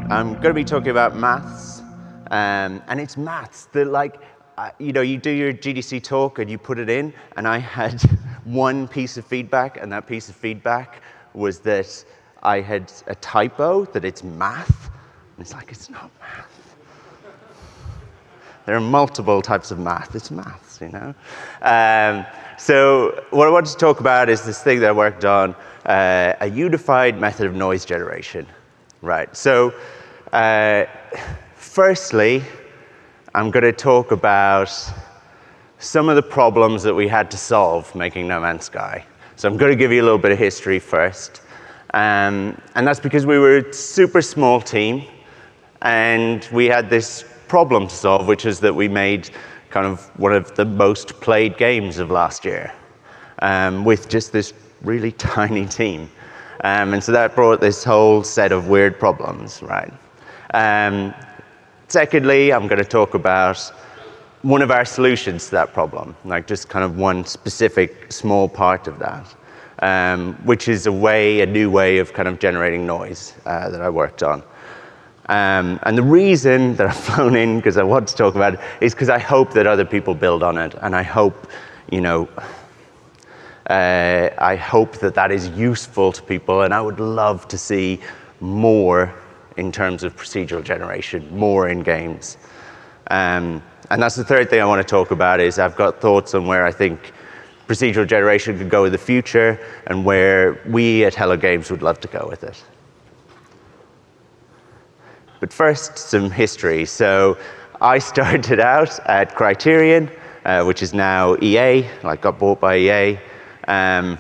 I'm going to be talking about maths, and it's maths that, like, you know, you do your GDC talk and you put it in, and I had one piece of feedback, and that piece of feedback was that I had a typo, that it's math, and it's like, it's not math. There are multiple types of math. It's maths, you know? So what I want to talk about is this thing that I worked on, a unified method of noise generation. Right, so firstly, I'm going to talk about some of the problems that we had to solve making No Man's Sky. So I'm going to give you a little bit of history first. And that's because we were a super small team, and we had this problem to solve, which is that we made kind of one of the most played games of last year with just this really tiny team. And so that brought this whole set of weird problems, right? Secondly, I'm going to talk about one of our solutions to that problem, like just kind of one specific small part of that, which is a new way of kind of generating noise that I worked on. And the reason that I've flown in, because I want to talk about it, is because I hope that other people build on it, and I hope, you know, I hope that that is useful to people, and I would love to see more in terms of procedural generation, more in games. And that's the third thing I want to talk about, is I've got thoughts on where I think procedural generation could go in the future, and where we at Hello Games would love to go with it. But first, some history. So I started out at Criterion, which is now EA, like got bought by EA. And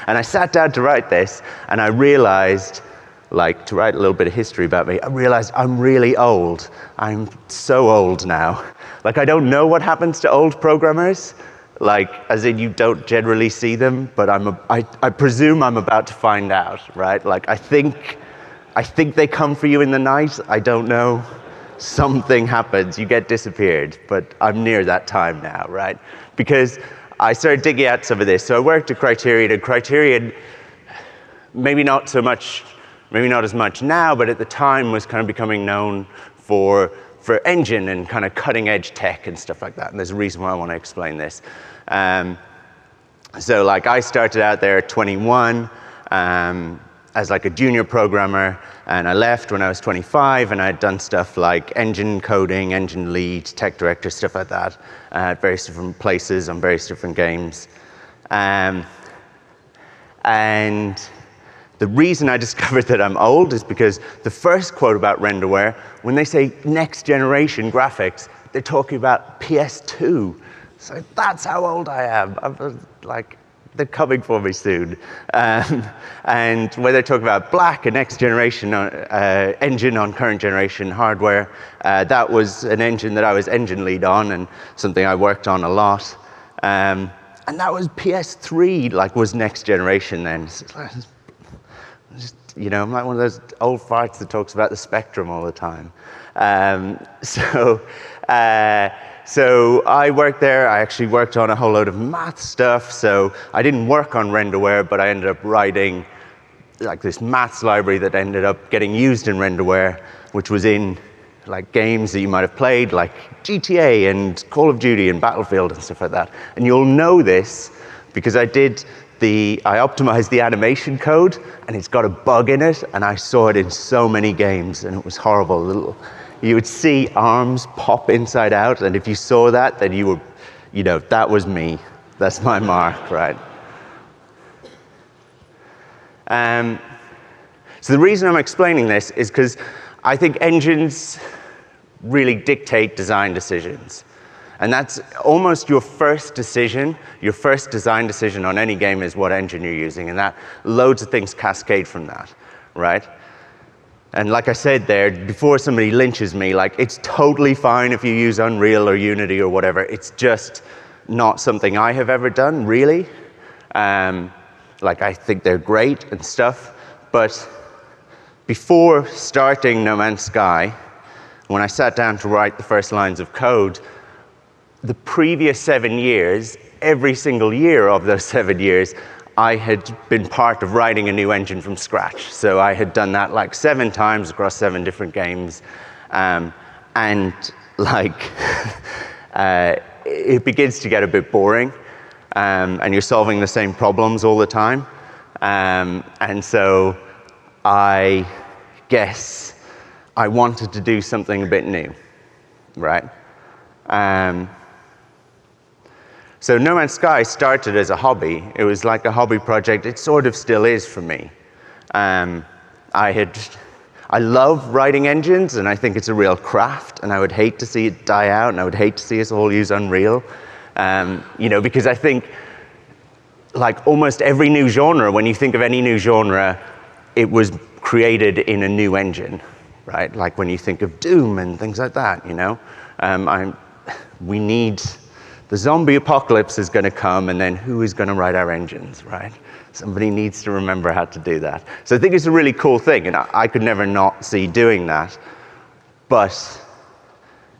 I sat down to write this, and I realized, like, to write a little bit of history about me, I realized I'm really old. I'm so old now. Like, I don't know what happens to old programmers, like, as in you don't generally see them, but I presume I'm about to find out, right? Like, I think they come for you in the night. I don't know. Something happens. You get disappeared. But I'm near that time now, right? Because I started digging out some of this. So I worked at Criterion, and Criterion, maybe not as much now, but at the time was kind of becoming known for engine and kind of cutting edge tech and stuff like that. And there's a reason why I want to explain this. So like I started out there at 21 as like a junior programmer, and I left when I was 25, and I had done stuff like engine coding, engine lead, tech director, stuff like that, at various different places on various different games. And the reason I discovered that I'm old is because the first quote about renderware, when they say next generation graphics, they're talking about PS2. So that's how old I am. I'm like, they're coming for me soon. And when they're talking about Black, a next generation engine on current generation hardware, that was an engine that I was engine lead on, and something I worked on a lot. And that was PS3, like, was next generation then. You know, I'm like one of those old farts that talks about the spectrum all the time. So I worked there. I actually worked on a whole load of math stuff. So I didn't work on renderware, but I ended up writing like this maths library that ended up getting used in renderware, which was in like games that you might have played, like GTA and Call of Duty and Battlefield and stuff like that. And you'll know this because I optimized the animation code, and it's got a bug in it, and I saw it in so many games, and it was horrible. You would see arms pop inside out, and if you saw that, then you know, that was me. That's my mark, right? So the reason I'm explaining this is because I think engines really dictate design decisions. And that's almost your first decision, your first design decision on any game is what engine you're using, and that loads of things cascade from that, right? And like I said there, before somebody lynches me, like, it's totally fine if you use Unreal or Unity or whatever. It's just not something I have ever done, really. Like, I think they're great and stuff, but before starting No Man's Sky, when I sat down to write the first lines of code, the previous 7 years, every single year of those 7 years, I had been part of writing a new engine from scratch. So I had done that like 7 times across 7 different games. And like, it begins to get a bit boring. And you're solving the same problems all the time. And so I guess I wanted to do something a bit new, right? So No Man's Sky started as a hobby. It was like a hobby project. It sort of still is for me. I love writing engines, and I think it's a real craft, and I would hate to see it die out, and I would hate to see us all use Unreal. You know, because I think like almost every new genre, when you think of any new genre, it was created in a new engine, right? Like when you think of Doom and things like that, you know? We need, the zombie apocalypse is going to come, and then who is going to write our engines, right? Somebody needs to remember how to do that. So I think it's a really cool thing, and I could never not see doing that. But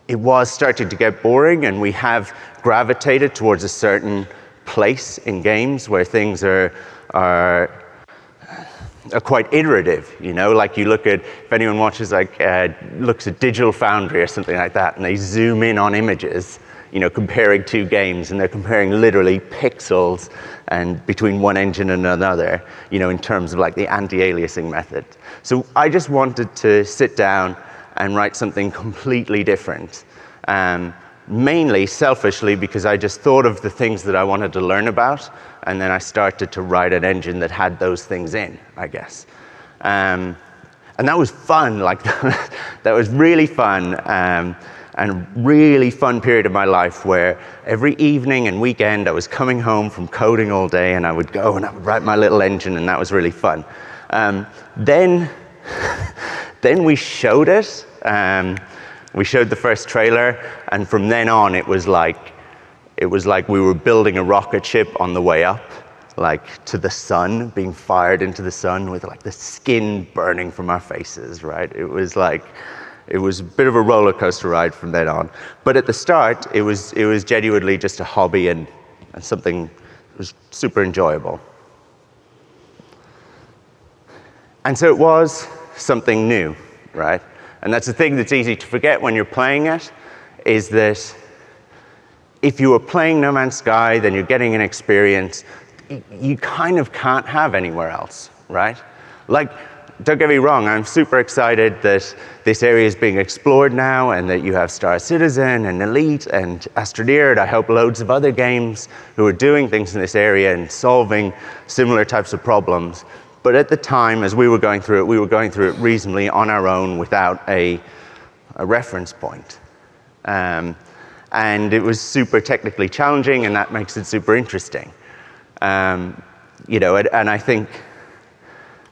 it was starting to get boring, and we have gravitated towards a certain place in games where things are quite iterative, you know? Like you look at, if anyone watches like, looks at Digital Foundry or something like that, and they zoom in on images, you know, comparing 2 games, and they're comparing literally pixels and between one engine and another, you know, in terms of like the anti-aliasing method. So I just wanted to sit down and write something completely different. Mainly selfishly because I just thought of the things that I wanted to learn about, and then I started to write an engine that had those things in, I guess. And that was fun, like that was really fun, and a really fun period of my life where every evening and weekend I was coming home from coding all day, and I would go and I would write my little engine, and that was really fun. Then we showed it. We showed the first trailer, and from then on it was like we were building a rocket ship on the way up, like to the sun, being fired into the sun with like the skin burning from our faces, right? It was a bit of a roller coaster ride from then on. But at the start, it was genuinely just a hobby and something that was super enjoyable. And so it was something new, right? And that's the thing that's easy to forget when you're playing it, is that if you were playing No Man's Sky, then you're getting an experience you kind of can't have anywhere else, right? Like, don't get me wrong, I'm super excited that this area is being explored now, and that you have Star Citizen and Elite and Astroneer, and I hope loads of other games who are doing things in this area and solving similar types of problems. But at the time, as we were going through it reasonably on our own without a reference point. And it was super technically challenging, and that makes it super interesting. You know, and I think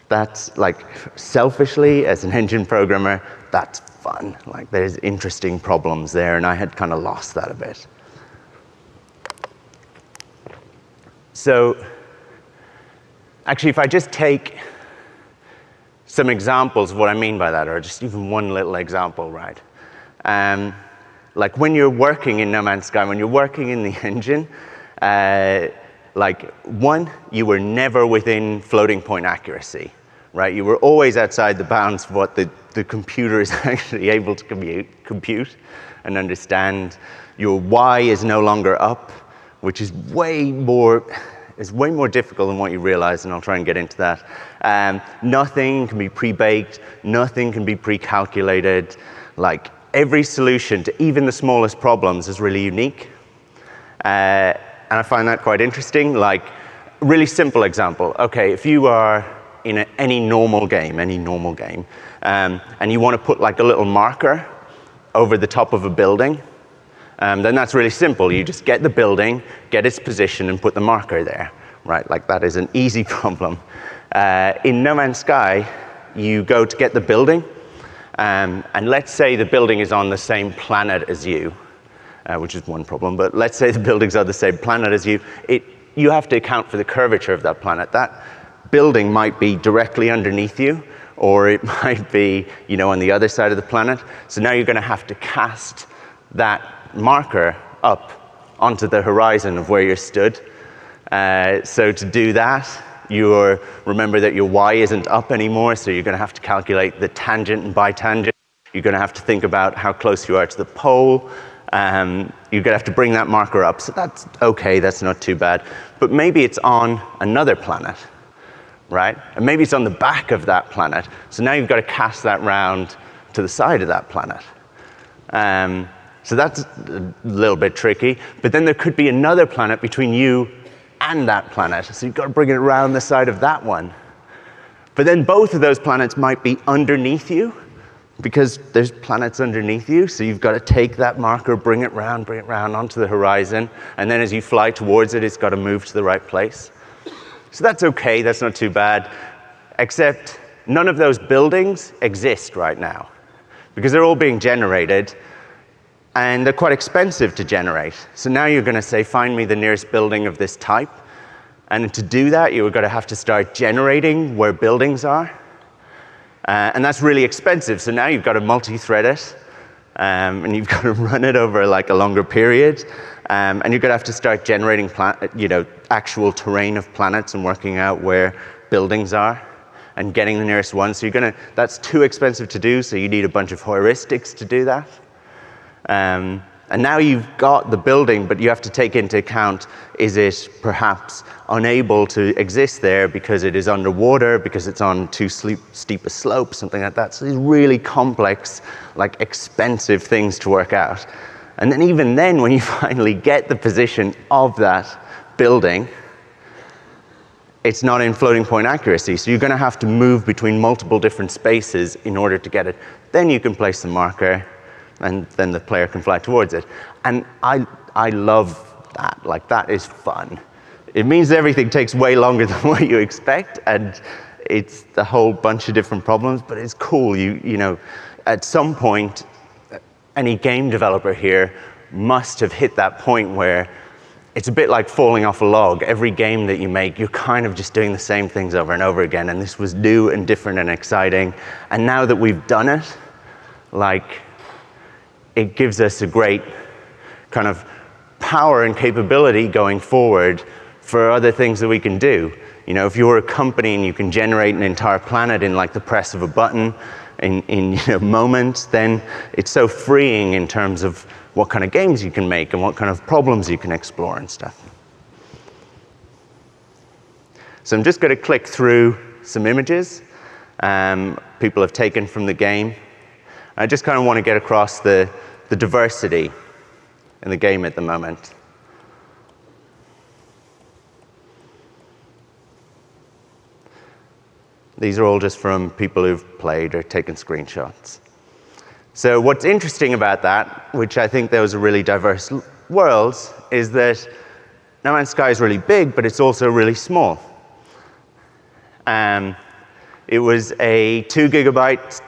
that's like, selfishly, as an engine programmer, that's fun. Like, there's interesting problems there, and I had kind of lost that a bit. So, actually, if I just take some examples of what I mean by that, or just even one little example, right? Like when you're working in No Man's Sky, when you're working in the engine, like, one, you were never within floating point accuracy, right? You were always outside the bounds of what the computer is actually able to compute and understand. Your Y is no longer up, which is way more difficult than what you realize, and I'll try and get into that. Nothing can be pre-baked, nothing can be pre-calculated. Like, every solution to even the smallest problems is really unique. And I find that quite interesting. Like, really simple example. Okay, if you are in any normal game, and you want to put like a little marker over the top of a building, then that's really simple. You just get the building, get its position, and put the marker there, right? Like, that is an easy problem. In No Man's Sky, you go to get the building, and let's say the building is on the same planet as you, which is one problem, but let's say the buildings are the same planet as you. You have to account for the curvature of that planet. That building might be directly underneath you, or it might be, you know, on the other side of the planet. So now you're going to have to cast that marker up onto the horizon of where you're stood. So to do that, remember that your y isn't up anymore, so you're going to have to calculate the tangent and bitangent. You're going to have to think about how close you are to the pole. You're going to have to bring that marker up. So that's okay, that's not too bad. But maybe it's on another planet, right? And maybe it's on the back of that planet. So now you've got to cast that round to the side of that planet. So that's a little bit tricky. But then there could be another planet between you and that planet. So you've got to bring it around the side of that one. But then both of those planets might be underneath you, because there's planets underneath you. So you've got to take that marker, bring it round onto the horizon. And then as you fly towards it, it's got to move to the right place. So that's okay, that's not too bad. Except none of those buildings exist right now, because they're all being generated. And they're quite expensive to generate. So now you're going to say, find me the nearest building of this type. And to do that, you're going to have to start generating where buildings are. And that's really expensive. So now you've got to multi-thread it. And you've got to run it over like a longer period. And you're going to have to start generating actual terrain of planets and working out where buildings are and getting the nearest one. So that's too expensive to do, so you need a bunch of heuristics to do that. And now you've got the building, but you have to take into account, is it perhaps unable to exist there because it is underwater, because it's on too steep a slope, something like that. So these really complex, like expensive things to work out. And then even then, when you finally get the position of that building, it's not in floating point accuracy. So you're going to have to move between multiple different spaces in order to get it. Then you can place the marker, and then the player can fly towards it. And I love that. Like, that is fun. It means everything takes way longer than what you expect, and it's a whole bunch of different problems, but it's cool. You know, at some point, any game developer here must have hit that point where it's a bit like falling off a log. Every game that you make, you're kind of just doing the same things over and over again, and this was new and different and exciting. And now that we've done it, like, it gives us a great kind of power and capability going forward for other things that we can do. You know, if you're a company and you can generate an entire planet in like the press of a button in moments, then it's so freeing in terms of what kind of games you can make and what kind of problems you can explore and stuff. So I'm just going to click through some images people have taken from the game. I just kind of want to get across the diversity in the game at the moment. These are all just from people who've played or taken screenshots. So what's interesting about that, which I think those are really diverse worlds, is that No Man's Sky is really big, but it's also really small. It was a 2 gigabyte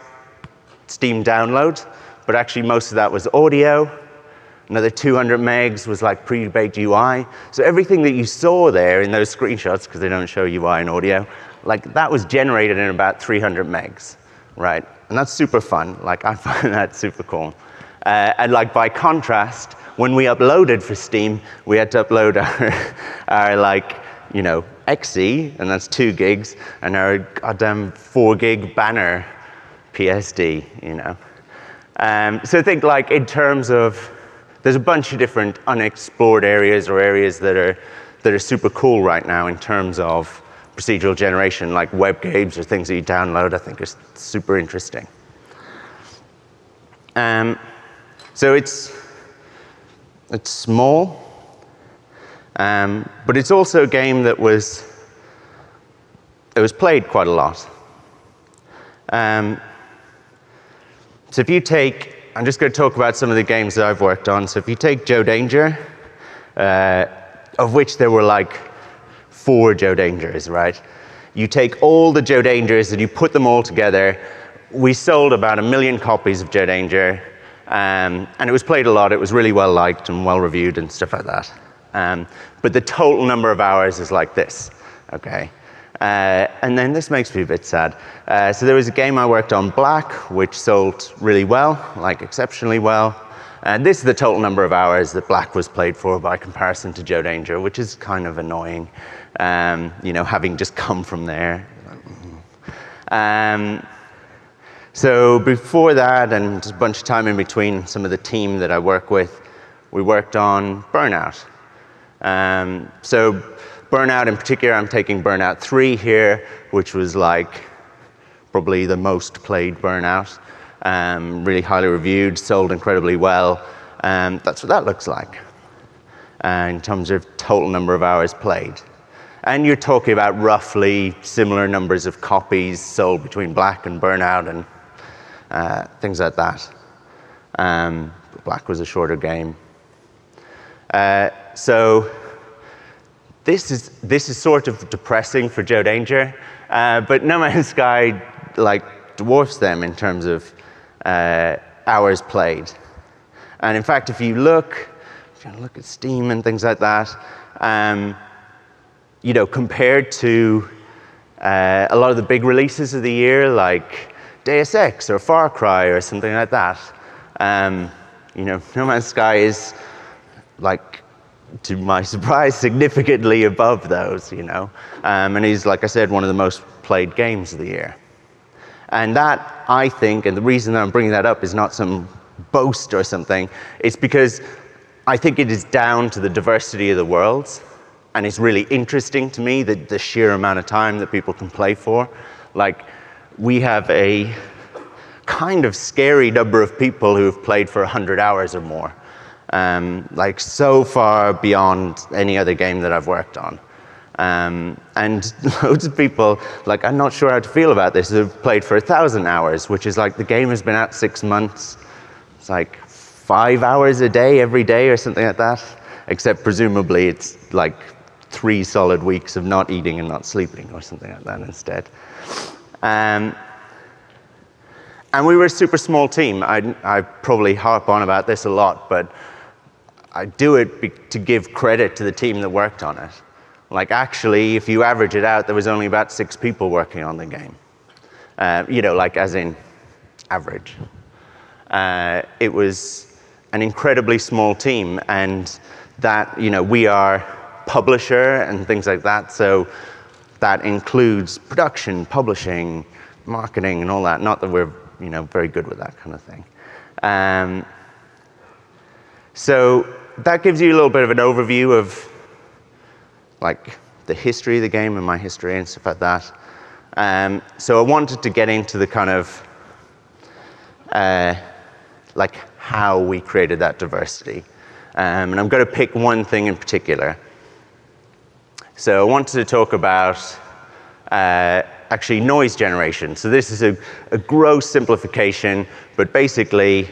Steam download, but actually most of that was audio. Another 200 megs was like pre-baked UI. So everything that you saw there in those screenshots, because they don't show UI and audio, like that was generated in about 300 megs, right? And that's super fun. Like, I find that super cool. And like by contrast, when we uploaded for Steam, we had to upload our like, you know, XE, and that's 2 gigs, and our goddamn 4 gig banner PSD, you know. So I think like in terms of, there's a bunch of different unexplored areas or areas that are super cool right now in terms of procedural generation, like web games or things that you download, I think is super interesting. So it's small, but it's also a game that was played quite a lot. So if you take, I'm just going to talk about some of the games that I've worked on. So if you take Joe Danger, of which there were like 4 Joe Dangers, right? You take all the Joe Dangers and you put them all together. We sold about 1 million copies of Joe Danger, and it was played a lot. It was really well liked and well reviewed and stuff like that. But the total number of hours is like this, okay? And then this makes me a bit sad. So there was a game I worked on, Black, which sold really well, like exceptionally well. And this is the total number of hours that Black was played for by comparison to Joe Danger, which is kind of annoying, having just come from there. So before that, and just a bunch of time in between, some of the team that I work with, we worked on Burnout. So Burnout in particular, I'm taking Burnout 3 here, which was like probably the most played Burnout. Really highly reviewed, sold incredibly well. That's what that looks like in terms of total number of hours played. And you're talking about roughly similar numbers of copies sold between Black and Burnout and things like that. Black was a shorter game. So this is sort of depressing for Joe Danger, but No Man's Sky dwarfs them in terms of hours played. And in fact, if you look at Steam and things like that, compared to a lot of the big releases of the year, like Deus Ex or Far Cry or something like that, No Man's Sky is, to my surprise, significantly above those, and he's, like I said, one of the most played games of the year. And that, I think, and the reason that I'm bringing that up is not some boast or something, it's because I think it is down to the diversity of the worlds. And it's really interesting to me that the sheer amount of time that people can play for. We have a kind of scary number of people who have played for 100 hours or more. So far beyond any other game that I've worked on. And loads of people, I'm not sure how to feel about this, have played for 1,000 hours, which is the game has been out 6 months. It's 5 hours a day, every day, or something like that. Except presumably it's 3 solid weeks of not eating and not sleeping or something like that instead. And we were a super small team. I probably harp on about this a lot, but I do it to give credit to the team that worked on it. Actually, if you average it out, there was only about 6 people working on the game. As in average. It was an incredibly small team, and that, we are publisher and things like that, so that includes production, publishing, marketing, and all that. Not that we're very good with that kind of thing. So that gives you a little bit of an overview of the history of the game and my history and stuff like that. So I wanted to get into the kind of how we created that diversity, and I'm going to pick one thing in particular. So I wanted to talk about actually noise generation. So this is a gross simplification, but basically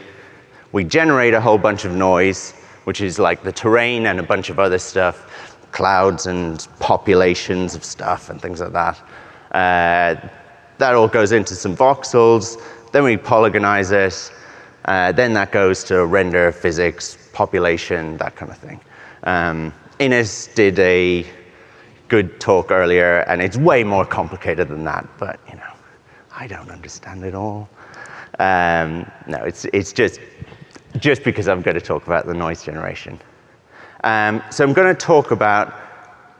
we generate a whole bunch of noise, which is the terrain and a bunch of other stuff, clouds and populations of stuff and things like that. That all goes into some voxels, then we polygonize it, then that goes to render, physics, population, that kind of thing. Ines did a good talk earlier, and it's way more complicated than that, but I don't understand it all. No, it's just because I'm going to talk about the noise generation. So I'm going to talk about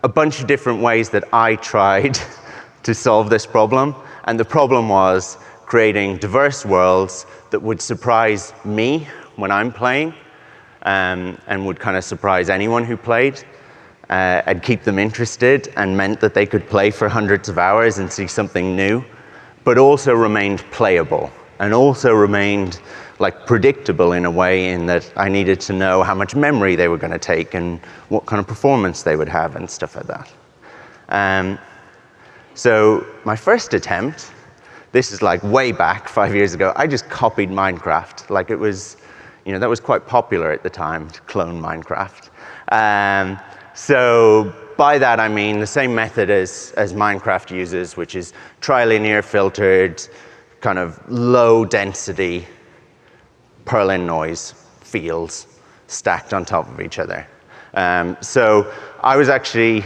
a bunch of different ways that I tried to solve this problem, and the problem was creating diverse worlds that would surprise me when I'm playing, and would kind of surprise anyone who played. And keep them interested, and meant that they could play for hundreds of hours and see something new, but also remained playable, and also remained predictable in a way, in that I needed to know how much memory they were going to take and what kind of performance they would have and stuff like that. So my first attempt, this is way back 5 years ago, I just copied Minecraft. It was, that was quite popular at the time to clone Minecraft. So by that I mean the same method as Minecraft uses, which is trilinear filtered, kind of low density Perlin noise fields stacked on top of each other. So I was actually,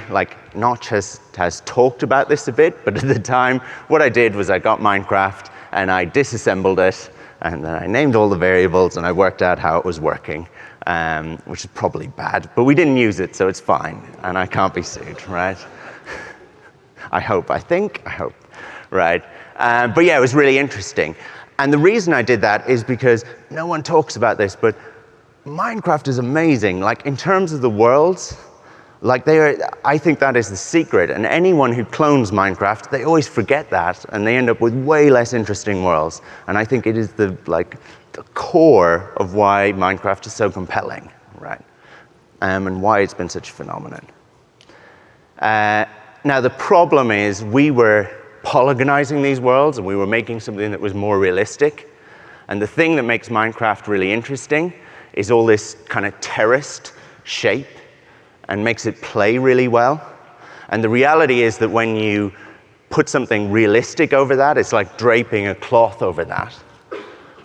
Notch has talked about this a bit, but at the time what I did was I got Minecraft and I disassembled it, And then I named all the variables, and I worked out how it was working, which is probably bad. But we didn't use it, so it's fine. And I can't be sued, right? I hope, right? But yeah, it was really interesting. And the reason I did that is because no one talks about this, but Minecraft is amazing. Like, in terms of the worlds, like I think that is the secret. And anyone who clones Minecraft, they always forget that, and they end up with way less interesting worlds. And I think it is the core of why Minecraft is so compelling, right? And why it's been such a phenomenon. Now, the problem is we were polygonizing these worlds, and we were making something that was more realistic. And the thing that makes Minecraft really interesting is all this kind of terraced shape and makes it play really well. And the reality is that when you put something realistic over that, it's like draping a cloth over that.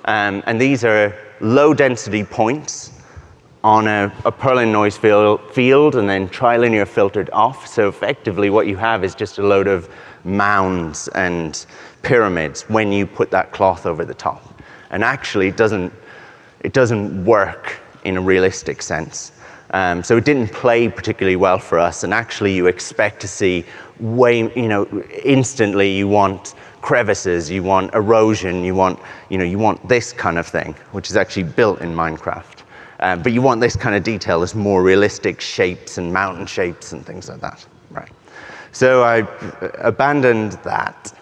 And these are low-density points on a Perlin noise field and then trilinear filtered off. So effectively what you have is just a load of mounds and pyramids when you put that cloth over the top. And actually it doesn't work in a realistic sense. So it didn't play particularly well for us, and actually you expect to see instantly you want crevices, you want erosion, you want this kind of thing, which is actually built in Minecraft. But you want this kind of detail, this more realistic shapes and mountain shapes and things like that, right? So I abandoned that,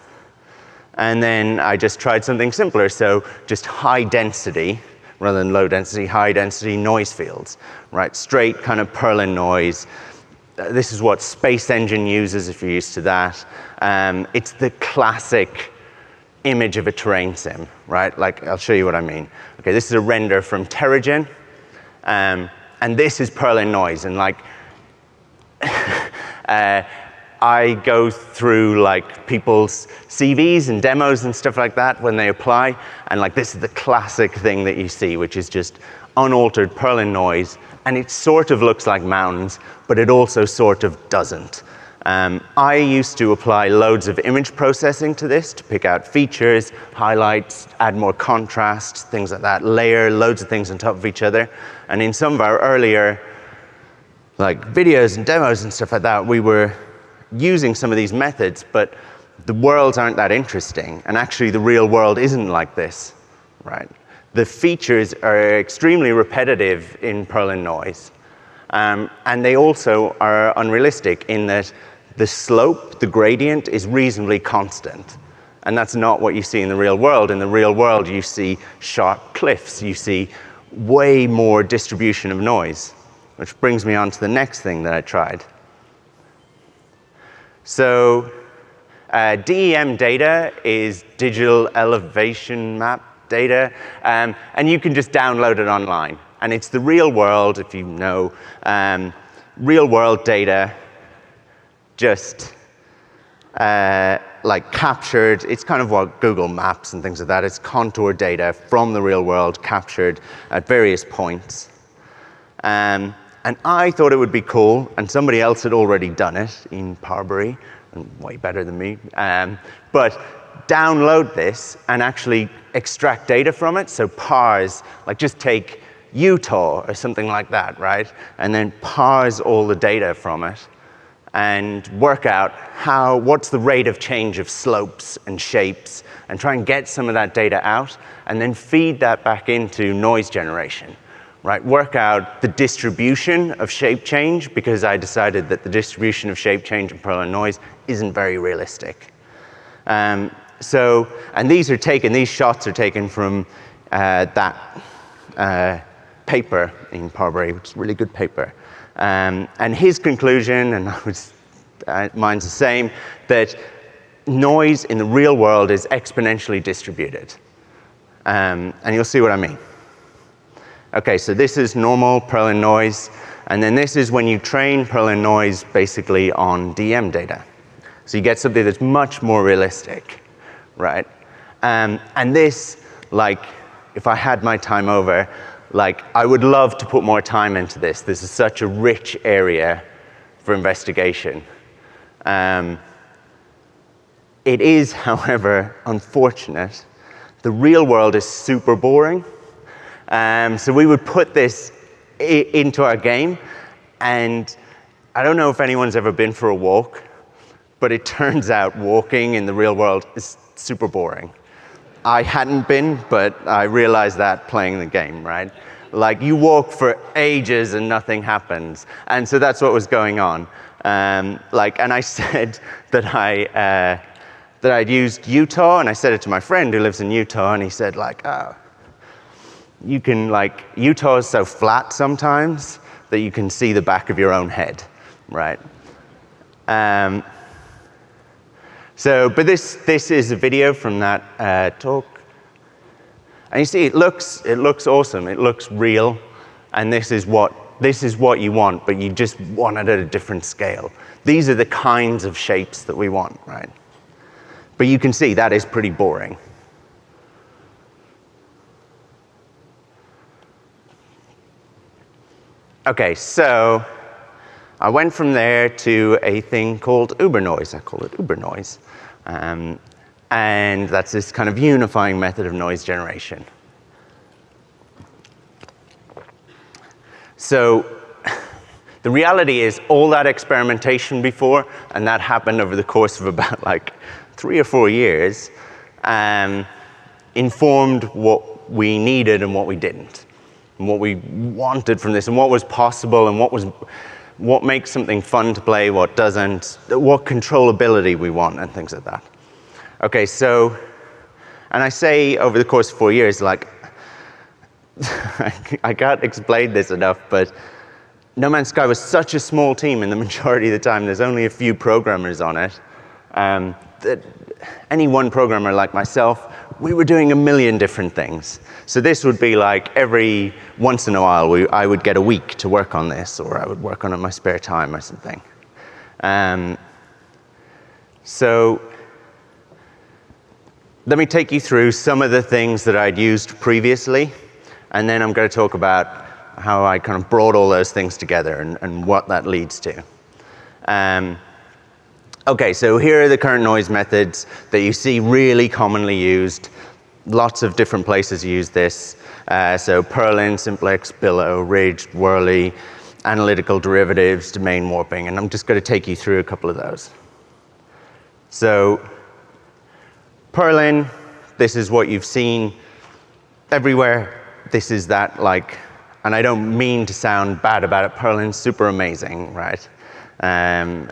and then I just tried something simpler, so just high density, rather than low density, high density noise fields, right? Straight kind of Perlin noise. This is what Space Engine uses if you're used to that. It's the classic image of a terrain sim, right? Like, I'll show you what I mean. Okay, this is a render from Terragen, and this is Perlin noise. And like, I go through like people's CVs and demos and stuff like that when they apply, and like this is the classic thing that you see, which is just unaltered Perlin noise, and it sort of looks like mountains, but it also sort of doesn't. I used to apply loads of image processing to this to pick out features, highlights, add more contrast, things like that, layer loads of things on top of each other. And in some of our earlier like videos and demos and stuff like that, we were using some of these methods, but the worlds aren't that interesting. And actually the real world isn't like this, right? The features are extremely repetitive in Perlin noise. And they also are unrealistic in that the slope, the gradient, is reasonably constant. And that's not what you see in the real world. In the real world, you see sharp cliffs. You see way more distribution of noise, which brings me on to the next thing that I tried. So DEM data is digital elevation map data, and you can just download it online. And it's the real world, if you know, real world data, just like captured. It's kind of what Google Maps and things like that. It's contour data from the real world captured at various points. And I thought it would be cool, and somebody else had already done it in Parbury, and way better than me. But download this and actually extract data from it. So parse, like just take Utah or something like that, right? And then parse all the data from it and work out what's the rate of change of slopes and shapes, and try and get some of that data out, and then feed that back into noise generation. Right, work out the distribution of shape change, because I decided that the distribution of shape change in Perlin noise isn't very realistic. And these shots are taken from that paper in Parbury, which is a really good paper. And his conclusion, and mine's the same, that noise in the real world is exponentially distributed. And you'll see what I mean. Okay, so this is normal Perlin noise, and then this is when you train Perlin noise basically on DM data. So you get something that's much more realistic, right? And this, like, if I had my time over, like, I would love to put more time into this. This is such a rich area for investigation. It is, however, unfortunate The real world is super boring. So we would put this into our game, and I don't know if anyone's ever been for a walk, but it turns out walking in the real world is super boring. I hadn't been, but I realized that playing the game, right? Like, you walk for ages and nothing happens. And so that's what was going on. And I said that I'd used Utah, and I said it to my friend who lives in Utah, and he said, oh, you can, Utah is so flat sometimes that you can see the back of your own head, right? But this is a video from that talk. And you see, it looks awesome. It looks real, and this is what you want, but you just want it at a different scale. These are the kinds of shapes that we want, right? But you can see that is pretty boring. Okay, so I went from there to a thing called Uber noise. I call it Uber noise. And that's this kind of unifying method of noise generation. So the reality is all that experimentation before, and that happened over the course of about 3 or 4 years, informed what we needed and what we didn't, and what we wanted from this, and what was possible, and what makes something fun to play, what doesn't, what controllability we want, and things like that. Okay, so, and I say over the course of 4 years, I can't explain this enough, but No Man's Sky was such a small team, and the majority of the time there's only a few programmers on it, that any one programmer like myself, we were doing a million different things. So this would be every once in a while I would get a week to work on this, or I would work on it in my spare time or something. So let me take you through some of the things that I'd used previously, and then I'm going to talk about how I kind of brought all those things together and what that leads to. Okay, so here are the current noise methods that you see really commonly used. Lots of different places use this. So Perlin, Simplex, Billow, Ridged, Whirly, Analytical Derivatives, Domain Warping, and I'm just going to take you through a couple of those. So Perlin, this is what you've seen everywhere. This is that, and I don't mean to sound bad about it, Perlin's super amazing, right? And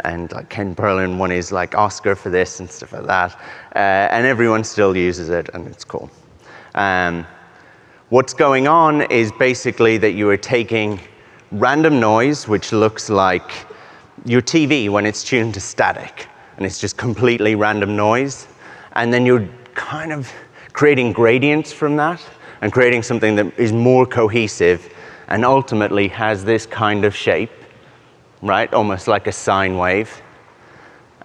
Ken Perlin won his Oscar for this and stuff like that. And everyone still uses it, and it's cool. What's going on is basically that you are taking random noise, which looks like your TV when it's tuned to static, and it's just completely random noise. And then you're kind of creating gradients from that, and creating something that is more cohesive, and ultimately has this kind of shape, right? Almost like a sine wave.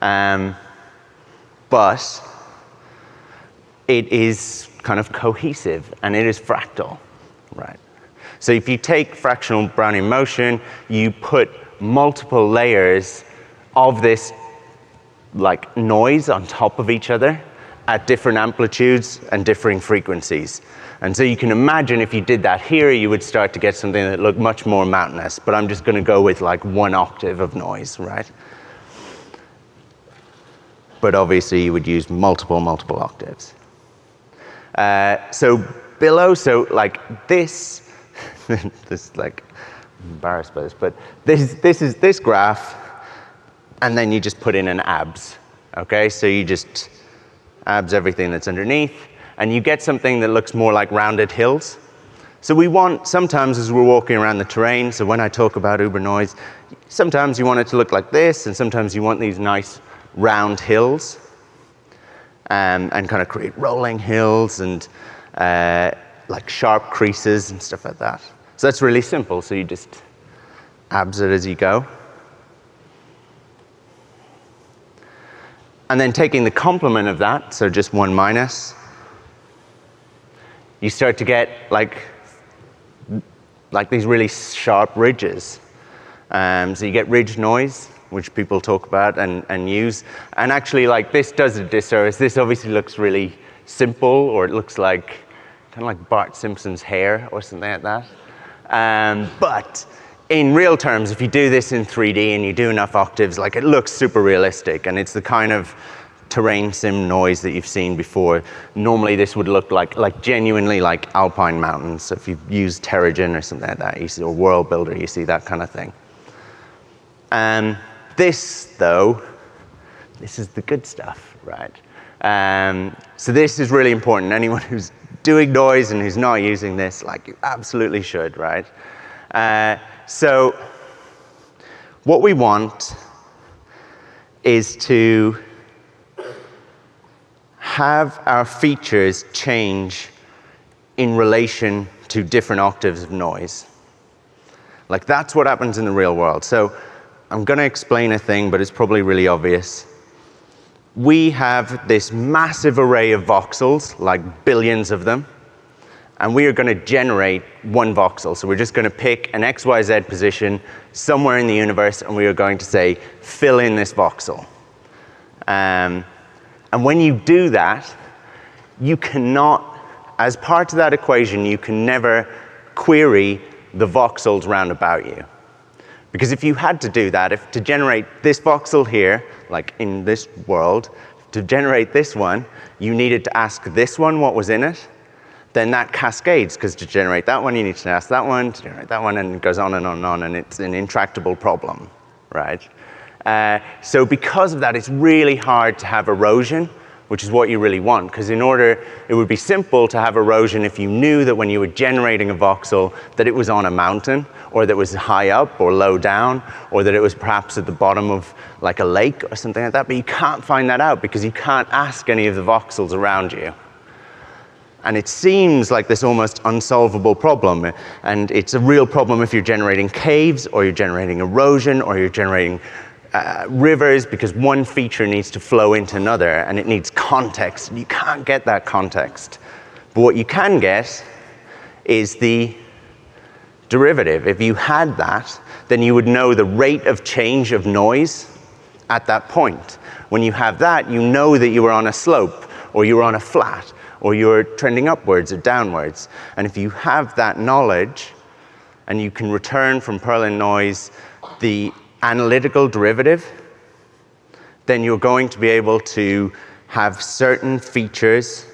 But it is kind of cohesive, and it is fractal, right? So if you take fractional Brownian motion, you put multiple layers of this noise on top of each other at different amplitudes and differing frequencies. And so you can imagine if you did that here, you would start to get something that looked much more mountainous, but I'm just going to go with 1 octave of noise, right? But obviously you would use multiple octaves. So Billow, so this, this I'm embarrassed by this, but this is this graph, and then you just put in an abs, okay? So you just abs everything that's underneath, and you get something that looks more like rounded hills. So we want, sometimes as we're walking around the terrain, so when I talk about Uber noise, sometimes you want it to look like this, and sometimes you want these nice round hills, and kind of create rolling hills and sharp creases and stuff like that. So that's really simple, so you just abs it as you go. And then taking the complement of that, so just 1 minus, you start to get these really sharp ridges. So you get ridge noise, which people talk about and use. And actually, this does a disservice. This obviously looks really simple, or it looks like kind of like Bart Simpson's hair or something like that. But in real terms, if you do this in 3D and you do enough octaves, like, it looks super realistic, and it's the kind of terrain sim noise that you've seen before. Normally this would look like genuinely like alpine mountains. So if you've used Terrigen or something like that, you see, or World Builder, you see that kind of thing. This, though, this is the good stuff, right? So this is really important. Anyone who's doing noise and who's not using this, like, you absolutely should, right? So what we want is to have our features change in relation to different octaves of noise. Like, that's what happens in the real world. So I'm going to explain a thing, but it's probably really obvious. We have this massive array of voxels, like billions of them, and we are going to generate one voxel. So we're just going to pick an X, Y, Z position somewhere in the universe, and we are going to say, fill in this voxel. And when you do that, you cannot, as part of that equation, you can never query the voxels round about you. Because if you had to do that, if to generate this voxel here, like in this world, to generate this one, you needed to ask this one what was in it, then that cascades, because to generate that one, you need to ask that one, to generate that one, and it goes on and on and on, and it's an intractable problem, right? So because of that, it's really hard to have erosion, which is what you really want, because in order, it would be simple to have erosion if you knew that when you were generating a voxel that it was on a mountain, or that it was high up or low down, or that it was perhaps at the bottom of like a lake or something like that, but you can't find that out because you can't ask any of the voxels around you. And it seems like this almost unsolvable problem, and it's a real problem if you're generating caves, or you're generating erosion, or you're generating rivers, because one feature needs to flow into another, and it needs context, and you can't get that context. But what you can get is the derivative. If you had that, then you would know the rate of change of noise at that point. When you have that, you know that you were on a slope, or you were on a flat, or you're trending upwards or downwards. And if you have that knowledge, and you can return from Perlin noise the analytical derivative, then you're going to be able to have certain features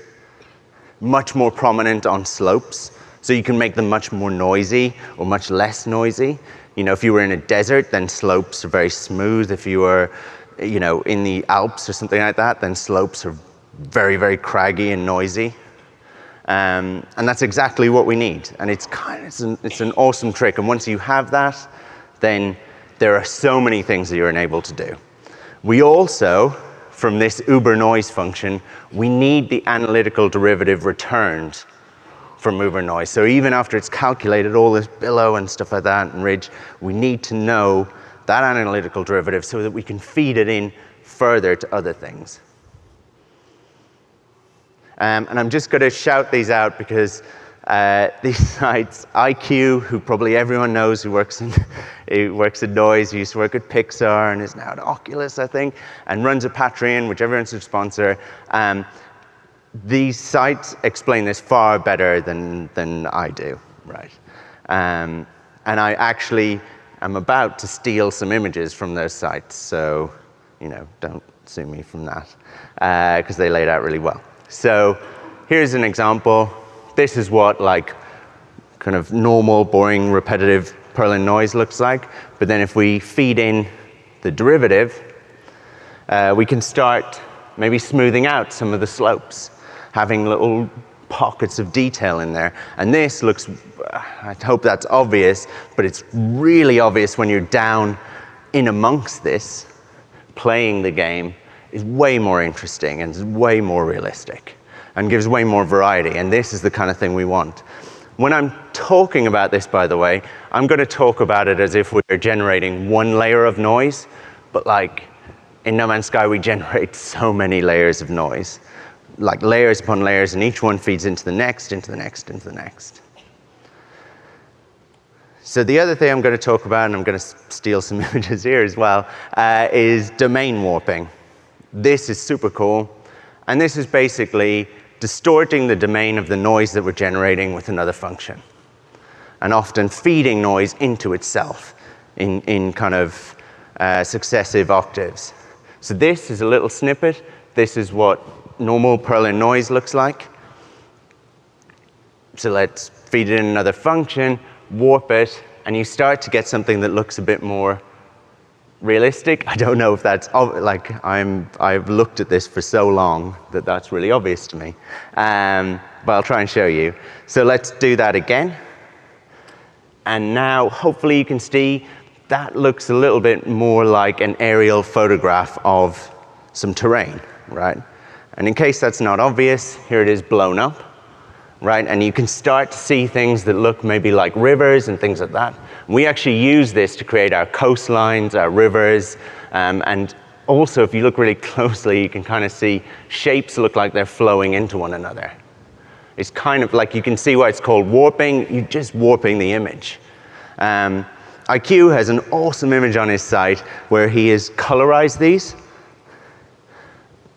much more prominent on slopes. So you can make them much more noisy or much less noisy. You know, if you were in a desert, then slopes are very smooth. If you were, you know, in the Alps or something like that, then slopes are very, very craggy and noisy. And that's exactly what we need. And it's an awesome trick. And once you have that, then there are so many things that you're enabled to do. We also, from this uber noise function, we need the analytical derivative returned from uber noise. So even after it's calculated all this billow and stuff like that and ridge, we need to know that analytical derivative so that we can feed it in further to other things. And I'm just going to shout these out because these sites, IQ, who probably everyone knows who works in noise, who used to work at Pixar and is now at Oculus, I think, and runs a Patreon, which everyone should sponsor. These sites explain this far better than I do, right? And I actually am about to steal some images from those sites, so, you know, don't sue me from that, because they laid out really well. So here's an example. This is what like kind of normal, boring, repetitive Perlin noise looks like. But then if we feed in the derivative, we can start maybe smoothing out some of the slopes, having little pockets of detail in there. And this looks, I hope that's obvious, but it's really obvious when you're down in amongst this, playing the game is way more interesting and is way more realistic and gives way more variety. And this is the kind of thing we want. When I'm talking about this, by the way, I'm going to talk about it as if we're generating one layer of noise, but like in No Man's Sky, we generate so many layers of noise, like layers upon layers, and each one feeds into the next, into the next, into the next. So the other thing I'm going to talk about, and I'm going to steal some images here as well, is domain warping. This is super cool, and this is basically distorting the domain of the noise that we're generating with another function, and often feeding noise into itself in kind of successive octaves. So this is a little snippet. This is what normal Perlin noise looks like. So let's feed it in another function, warp it, and you start to get something that looks a bit more realistic. I don't know if that's, like, I've looked at this for so long that that's really obvious to me. But I'll try and show you. So let's do that again. And now, hopefully you can see, that looks a little bit more like an aerial photograph of some terrain, right? And in case that's not obvious, here it is blown up, right? And you can start to see things that look maybe like rivers and things like that. We actually use this to create our coastlines, our rivers, and also if you look really closely, you can kind of see shapes look like they're flowing into one another. It's kind of like, you can see why it's called warping. You're just warping the image. IQ has an awesome image on his site where he has colorized these.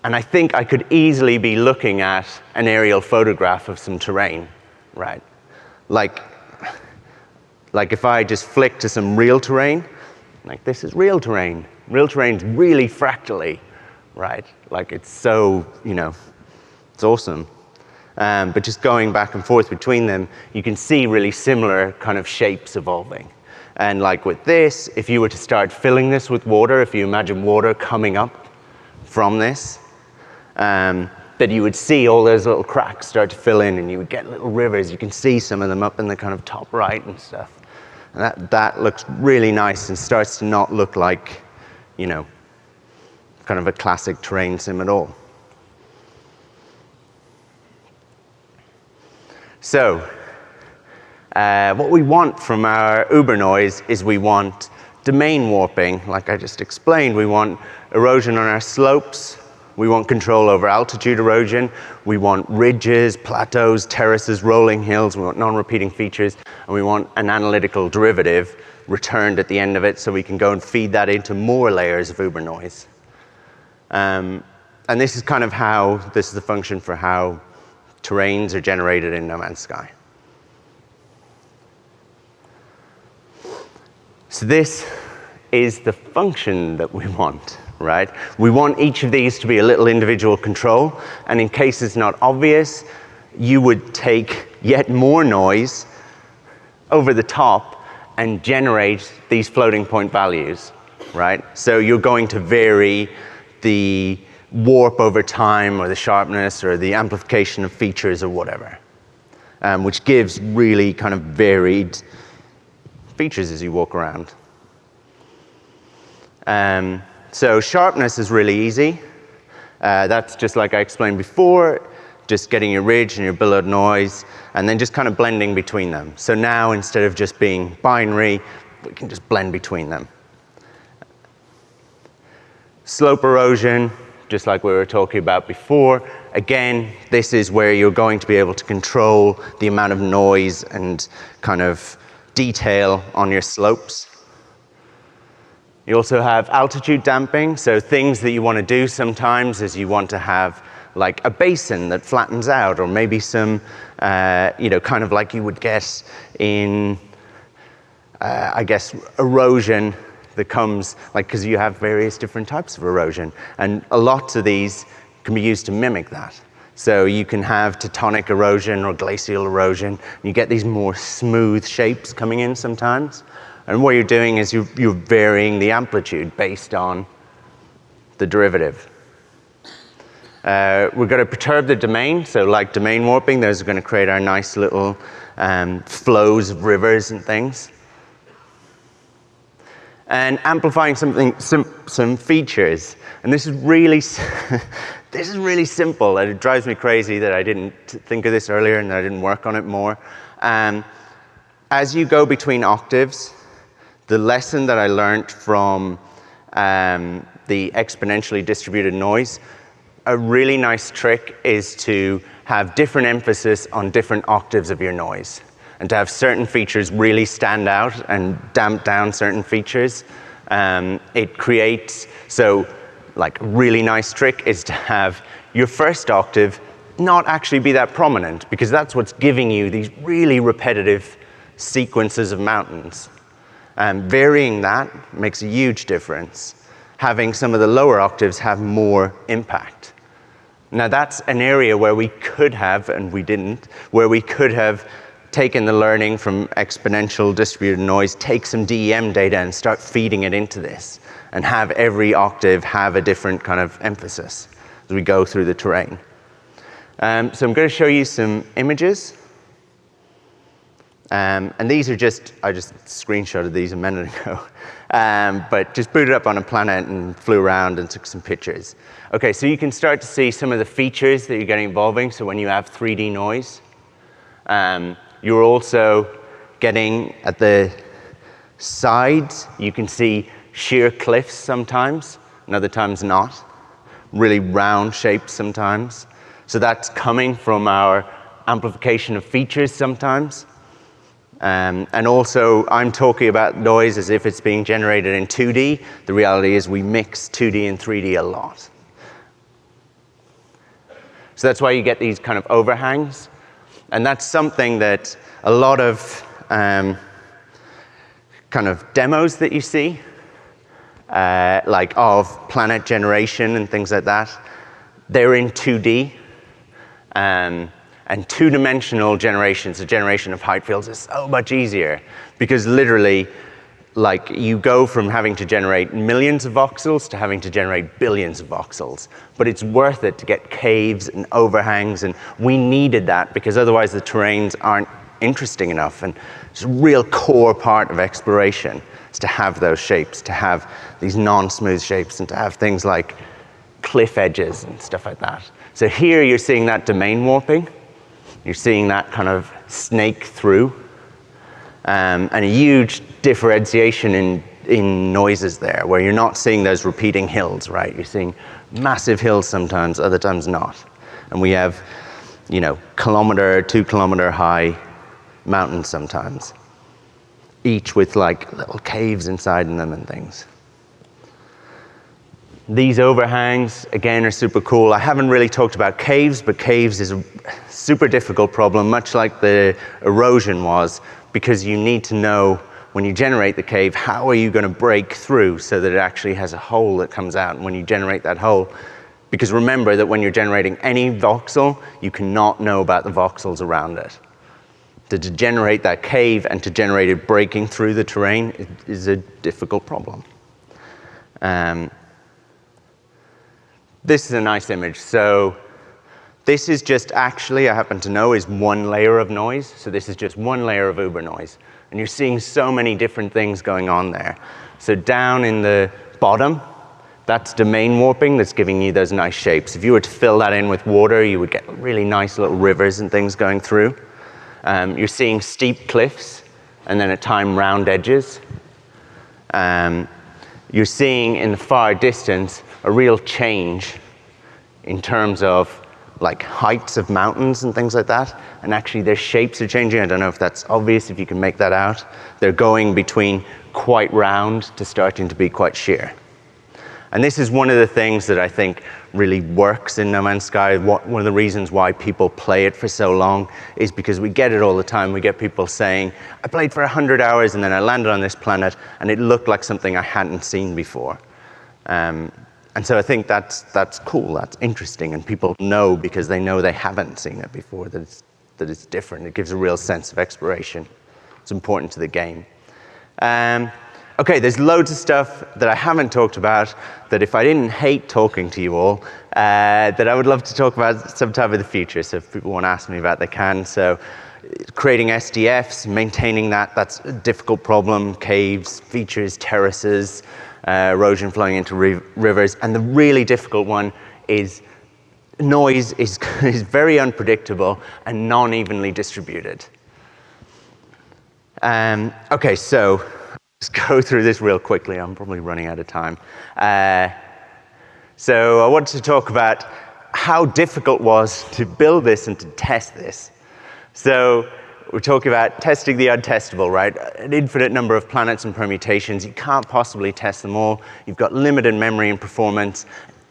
And I think I could easily be looking at an aerial photograph of some terrain, right? Like if I just flick to some real terrain, like this is real terrain. Real terrain's really fractally, right? Like it's so, it's awesome. But just going back and forth between them, you can see really similar kind of shapes evolving. And like with this, if you were to start filling this with water, if you imagine water coming up from this, that you would see all those little cracks start to fill in and you would get little rivers. You can see some of them up in the kind of top right and stuff. And that looks really nice and starts to not look like, kind of a classic terrain sim at all. So, what we want from our Uber noise is we want domain warping, like I just explained. We want erosion on our slopes. We want control over altitude erosion. We want ridges, plateaus, terraces, rolling hills. We want non-repeating features. And we want an analytical derivative returned at the end of it so we can go and feed that into more layers of Uber noise. And this is kind of how, this is the function for how terrains are generated in No Man's Sky. So this is the function that we want, right? We want each of these to be a little individual control, and in case it's not obvious, you would take yet more noise over the top and generate these floating point values, right? So you're going to vary the warp over time, or the sharpness, or the amplification of features, or whatever, which gives really kind of varied features as you walk around. So sharpness is really easy. That's just like I explained before, just getting your ridge and your billowed noise, and then just kind of blending between them. So now, instead of just being binary, we can just blend between them. Slope erosion, just like we were talking about before. Again, this is where you're going to be able to control the amount of noise and kind of detail on your slopes. You also have altitude damping, so things that you want to do sometimes is you want to have like a basin that flattens out, or maybe some, kind of like you would get in, I guess, erosion that comes, like, because you have various different types of erosion, and a lot of these can be used to mimic that. So you can have tectonic erosion or glacial erosion, and you get these more smooth shapes coming in sometimes. And what you're doing is you're varying the amplitude based on the derivative. We're going to perturb the domain, so like domain warping, those are going to create our nice little flows of rivers and things. And amplifying some features. And this is really this is really simple, and it drives me crazy that I didn't think of this earlier and that I didn't work on it more. As you go between octaves, the lesson that I learned from the exponentially distributed noise, a really nice trick is to have different emphasis on different octaves of your noise, and to have certain features really stand out and damp down certain features. It creates, so like a really nice trick is to have your first octave not actually be that prominent, because that's what's giving you these really repetitive sequences of mountains. Varying that makes a huge difference. Having some of the lower octaves have more impact. Now that's an area where we could have, and we didn't, where we could have taken the learning from exponential distributed noise, take some DEM data and start feeding it into this, and have every octave have a different kind of emphasis as we go through the terrain. So I'm going to show you some images. And these are just, I just screenshotted these a minute ago, but just booted up on a planet and flew around and took some pictures. Okay, so you can start to see some of the features that you're getting involving. So when you have 3D noise, you're also getting at the sides, you can see sheer cliffs sometimes, and other times not. Really round shapes sometimes. So that's coming from our amplification of features sometimes. And also, I'm talking about noise as if it's being generated in 2D. The reality is we mix 2D and 3D a lot. So that's why you get these kind of overhangs. And that's something that a lot of kind of demos that you see, like of planet generation and things like that, they're in 2D. And two-dimensional generations, the generation of height fields, is so much easier because literally, like, you go from having to generate millions of voxels to having to generate billions of voxels. But it's worth it to get caves and overhangs, and we needed that because otherwise the terrains aren't interesting enough. And it's a real core part of exploration is to have those shapes, to have these non-smooth shapes, and to have things like cliff edges and stuff like that. So here you're seeing that domain warping. You're seeing that kind of snake through, and a huge differentiation in noises there, where you're not seeing those repeating hills, right? You're seeing massive hills sometimes, other times not. And we have, you know, 2-kilometer high mountains sometimes, each with like little caves inside in them and things. These overhangs, again, are super cool. I haven't really talked about caves, but caves is a super difficult problem, much like the erosion was, because you need to know when you generate the cave, how are you going to break through so that it actually has a hole that comes out when you generate that hole. Because remember that when you're generating any voxel, you cannot know about the voxels around it. To generate that cave and to generate it breaking through the terrain is a difficult problem. This is a nice image. So this is just actually, I happen to know, is one layer of noise. So this is just one layer of uber noise. And you're seeing so many different things going on there. So down in the bottom, that's domain warping that's giving you those nice shapes. If you were to fill that in with water, you would get really nice little rivers and things going through. You're seeing steep cliffs and then at time round edges. You're seeing in the far distance a real change in terms of like heights of mountains and things like that. And actually their shapes are changing. I don't know if that's obvious, if you can make that out. They're going between quite round to starting to be quite sheer. And this is one of the things that I think really works in No Man's Sky. One of the reasons why people play it for so long is because we get it all the time. We get people saying, I played for 100 hours and then I landed on this planet and it looked like something I hadn't seen before. And so I think that's cool, that's interesting, and people know because they know they haven't seen it before, that it's different. It gives a real sense of exploration. It's important to the game. Okay, there's loads of stuff that I haven't talked about that if I didn't hate talking to you all, that I would love to talk about sometime in the future. So if people want to ask me about it, they can. So creating SDFs, maintaining that's a difficult problem. Caves, features, terraces, erosion flowing into rivers. And the really difficult one is noise is very unpredictable and non-evenly distributed. Okay, so let's go through this real quickly. I'm probably running out of time. So I wanted to talk about how difficult it was to build this and to test this. So we're talking about testing the untestable, right? An infinite number of planets and permutations. You can't possibly test them all. You've got limited memory and performance.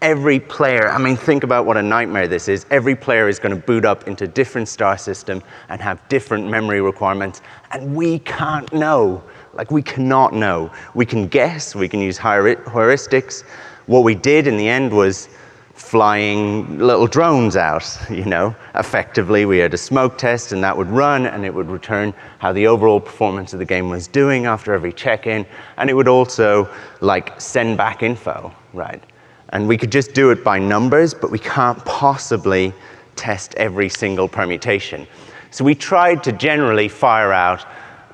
every player, I mean, think about what a nightmare this is. Every player is going to boot up into a different star system and have different memory requirements, and we can't know. Like, we cannot know. We can guess, we can use heuristics. What we did in the end was flying little drones out, you know. Effectively, we had a smoke test, and that would run, and it would return how the overall performance of the game was doing after every check-in, and it would also, like, send back info, right? And we could just do it by numbers, but we can't possibly test every single permutation. So we tried to generally fire out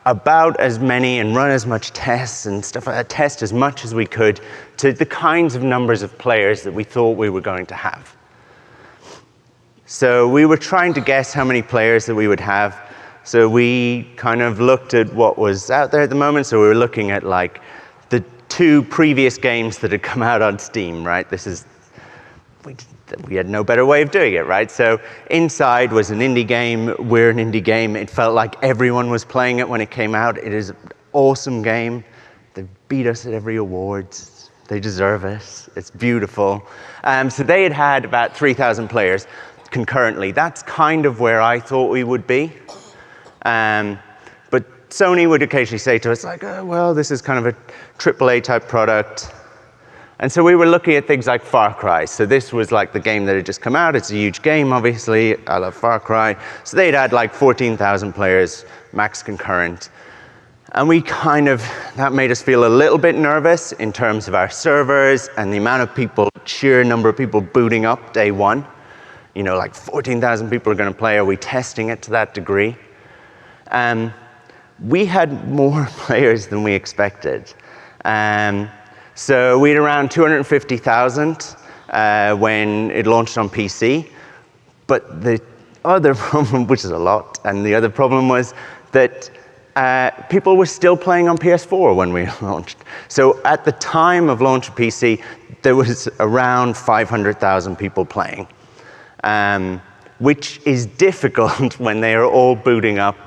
about as many and run as much tests and stuff like that, test as much as we could to the kinds of numbers of players that we thought we were going to have. So we were trying to guess how many players that we would have. So we kind of looked at what was out there at the moment. So we were looking at like the 2 previous games that had come out on Steam, right? We had no better way of doing it, right? So Inside was an indie game. We're an indie game. It felt like everyone was playing it when it came out. It is an awesome game. They beat us at every awards. They deserve it. It's beautiful. So they had about 3,000 players concurrently. That's kind of where I thought we would be. But Sony would occasionally say to us, like, oh, well, this is kind of a AAA type product. And so we were looking at things like Far Cry. So this was like the game that had just come out. It's a huge game, obviously. I love Far Cry. So they'd had like 14,000 players, max concurrent. And we kind of, that made us feel a little bit nervous in terms of our servers and the amount of people, sheer number of people booting up day one. You know, like 14,000 people are going to play. Are we testing it to that degree? We had more players than we expected. So we had around 250,000 when it launched on PC. But the other problem, which is a lot, and the other problem was that people were still playing on PS4 when we launched. So at the time of launch of PC, there was around 500,000 people playing, which is difficult when they are all booting up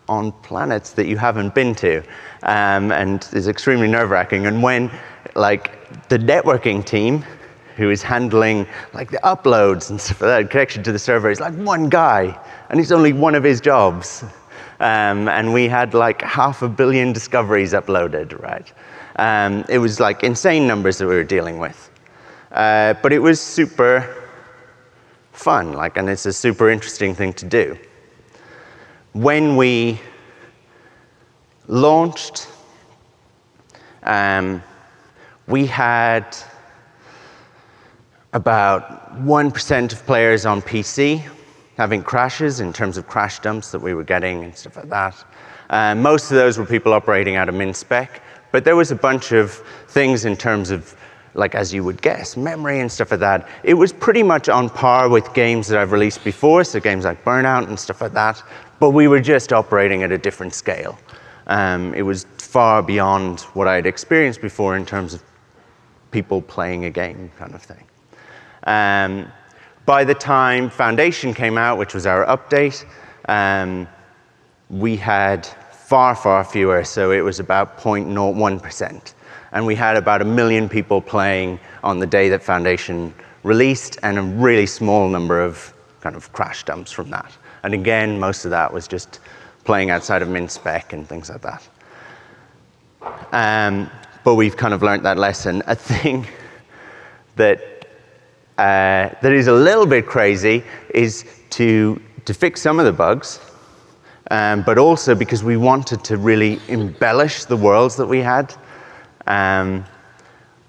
on planets that you haven't been to, and is extremely nerve-wracking. And when, like, the networking team, who is handling, like, the uploads and stuff like that, connection to the server, is like one guy, and it's only one of his jobs. And we had, like, 500 million discoveries uploaded, right? It was, like, insane numbers that we were dealing with. But it was super fun, like, and it's a super interesting thing to do. When we launched, we had about 1% of players on PC having crashes in terms of crash dumps that we were getting and stuff like that. Most of those were people operating out of min-spec, but there was a bunch of things in terms of, like, as you would guess, memory and stuff like that. It was pretty much on par with games that I've released before, so games like Burnout and stuff like that, but we were just operating at a different scale. It was far beyond what I had experienced before in terms of people playing a game kind of thing. By the time Foundation came out, which was our update, we had far, far fewer, so it was about 0.01%. And we had about 1 million people playing on the day that Foundation released, and a really small number of kind of crash dumps from that. And again, most of that was just playing outside of min-spec and things like that. But we've kind of learned that lesson. A thing that that is a little bit crazy is to fix some of the bugs, but also because we wanted to really embellish the worlds that we had.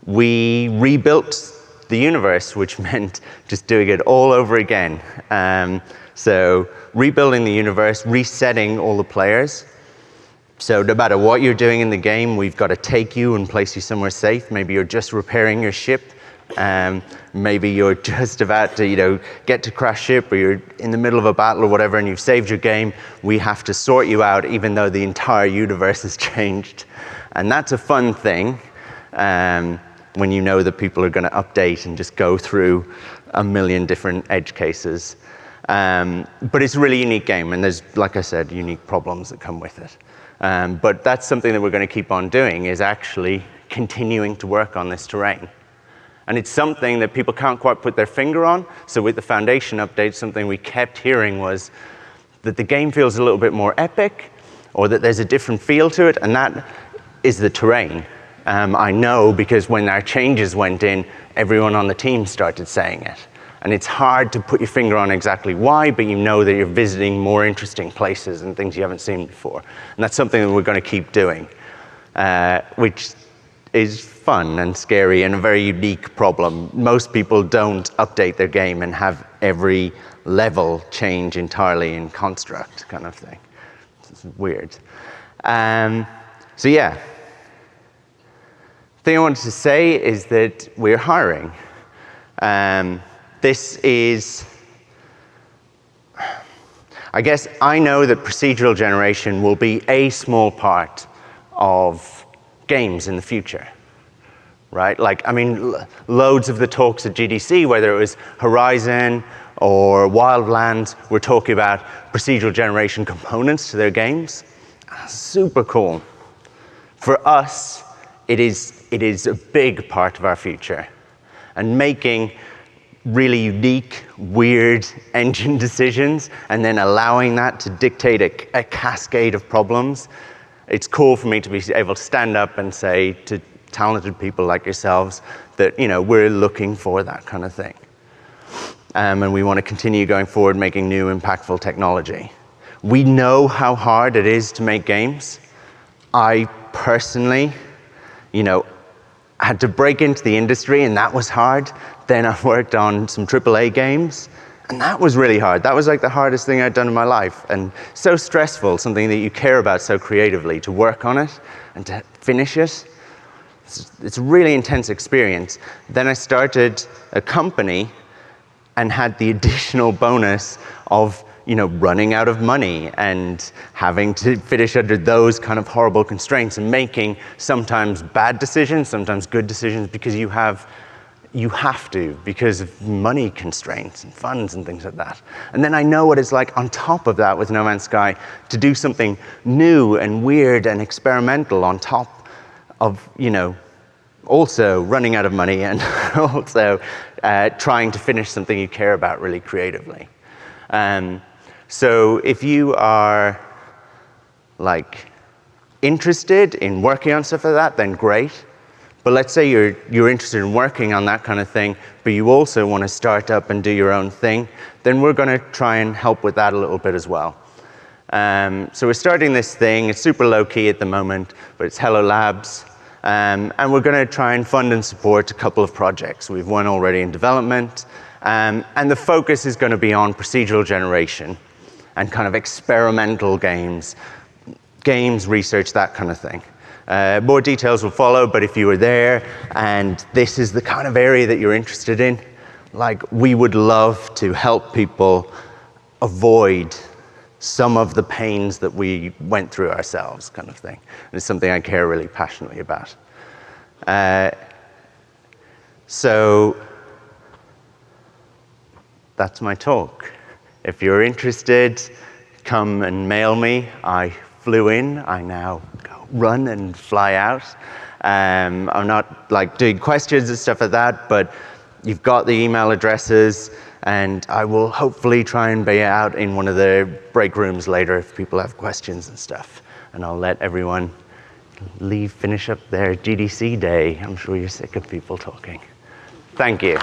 We rebuilt the universe, which meant just doing it all over again. So rebuilding the universe, resetting all the players. So no matter what you're doing in the game, we've got to take you and place you somewhere safe. Maybe you're just repairing your ship. Maybe you're just about to, get to crash ship, or you're in the middle of a battle or whatever, and you've saved your game. We have to sort you out, even though the entire universe has changed. And that's a fun thing, when you know that people are going to update and just go through 1 million different edge cases. But it's a really unique game, and there's, like I said, unique problems that come with it. But that's something that we're going to keep on doing, is actually continuing to work on this terrain. And it's something that people can't quite put their finger on. So with the foundation update, something we kept hearing was that the game feels a little bit more epic, or that there's a different feel to it, and that is the terrain. I know because when our changes went in, everyone on the team started saying it. And it's hard to put your finger on exactly why, but you know that you're visiting more interesting places and things you haven't seen before. And that's something that we're going to keep doing, which is fun and scary and a very unique problem. Most people don't update their game and have every level change entirely in construct kind of thing. It's weird. So yeah. The thing I wanted to say is that we're hiring. This is, I guess I know that procedural generation will be a small part of games in the future, right? Like, I mean, loads of the talks at GDC, whether it was Horizon or Wildlands, were talking about procedural generation components to their games. Super cool. For us, it is a big part of our future. And making really unique, weird engine decisions and then allowing that to dictate a cascade of problems. It's cool for me to be able to stand up and say to talented people like yourselves that, you know, we're looking for that kind of thing. And we want to continue going forward making new impactful technology. We know how hard it is to make games. I personally, you know, had to break into the industry, and that was hard. Then I worked on some AAA games, and that was really hard. That was like the hardest thing I'd done in my life, and so stressful, something that you care about so creatively, to work on it and to finish it. It's a really intense experience. Then I started a company and had the additional bonus of, you know, running out of money and having to finish under those kind of horrible constraints and making sometimes bad decisions, sometimes good decisions, because you have to, because of money constraints and funds and things like that. And then I know what it's like on top of that with No Man's Sky to do something new and weird and experimental on top of, you know, also running out of money and also trying to finish something you care about really creatively. So if you are like interested in working on stuff like that, then great. But let's say you're interested in working on that kind of thing, but you also want to start up and do your own thing, then we're going to try and help with that a little bit as well. So we're starting this thing. It's super low-key at the moment, but it's Hello Labs. And we're going to try and fund and support a couple of projects. We've one already in development. And the focus is going to be on procedural generation and kind of experimental games research, that kind of thing. More details will follow, but if you were there and this is the kind of area that you're interested in, like, we would love to help people avoid some of the pains that we went through ourselves, kind of thing. And it's something I care really passionately about. So that's my talk. If you're interested, come and mail me. I flew in. I now run and fly out. I'm not like doing questions and stuff like that, but you've got the email addresses, and I will hopefully try and be out in one of the break rooms later if people have questions and stuff. And I'll let everyone finish up their GDC day. I'm sure you're sick of people talking. Thank you.